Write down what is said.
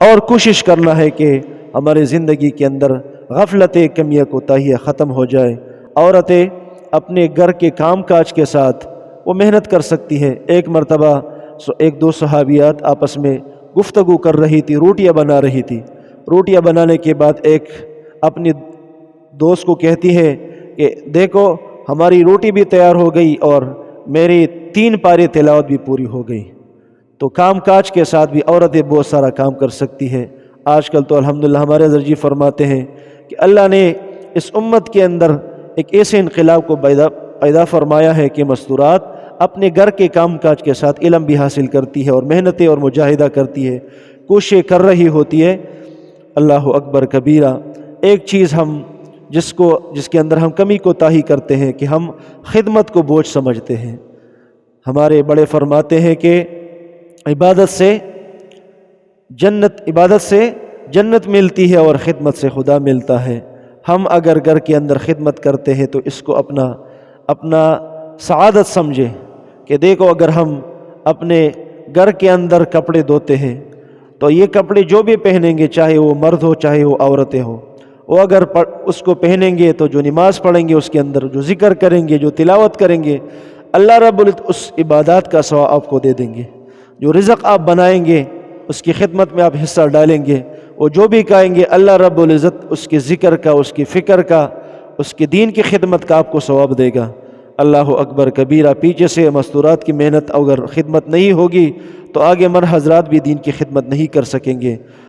اور کوشش کرنا ہے کہ ہمارے زندگی کے اندر غفلتیں، کمیاں، کوتاہیاں ختم ہو جائے۔ عورتیں اپنے گھر کے کام کاج کے ساتھ وہ محنت کر سکتی ہے۔ ایک مرتبہ ایک دو صحابیات آپس میں گفتگو کر رہی تھی، روٹیاں بنا رہی تھی۔ روٹیاں بنانے کے بعد ایک اپنی دوست کو کہتی ہے کہ دیکھو ہماری روٹی بھی تیار ہو گئی اور میری 3 پارے تلاوت بھی پوری ہو گئی۔ تو کام کاج کے ساتھ بھی عورتیں بہت سارا کام کر سکتی ہے۔ آج کل تو الحمدللہ ہمارے حضرت جی فرماتے ہیں کہ اللہ نے اس امت کے اندر ایک ایسے انقلاب کو پیدا فرمایا ہے کہ مستورات اپنے گھر کے کام کاج کے ساتھ علم بھی حاصل کرتی ہے اور محنتیں اور مجاہدہ کرتی ہے، کوششیں کر رہی ہوتی ہے۔ اللہ اکبر کبیرہ۔ ایک چیز ہم جس کے اندر ہم کمی کوتاہی کرتے ہیں کہ ہم خدمت کو بوجھ سمجھتے ہیں۔ ہمارے بڑے فرماتے ہیں کہ عبادت سے جنت ملتی ہے اور خدمت سے خدا ملتا ہے۔ ہم اگر گھر کے اندر خدمت کرتے ہیں تو اس کو اپنا سعادت سمجھیں کہ دیکھو اگر ہم اپنے گھر کے اندر کپڑے دھوتے ہیں تو یہ کپڑے جو بھی پہنیں گے، چاہے وہ مرد ہو چاہے وہ عورتیں ہوں، وہ اگر اس کو پہنیں گے تو جو نماز پڑھیں گے اس کے اندر جو ذکر کریں گے، جو تلاوت کریں گے، اللہ رب العزت اس عبادات کا ثواب آپ کو دے دیں گے۔ جو رزق آپ بنائیں گے اس کی خدمت میں آپ حصہ ڈالیں گے، وہ جو بھی کہیں گے اللہ رب العزت اس کے ذکر کا، اس کی فکر کا، اس کے دین کی خدمت کا آپ کو ثواب دے گا۔ اللہ اکبر کبیرہ۔ پیچھے سے مستورات کی محنت اگر خدمت نہیں ہوگی تو آگے حضرات بھی دین کی خدمت نہیں کر سکیں گے۔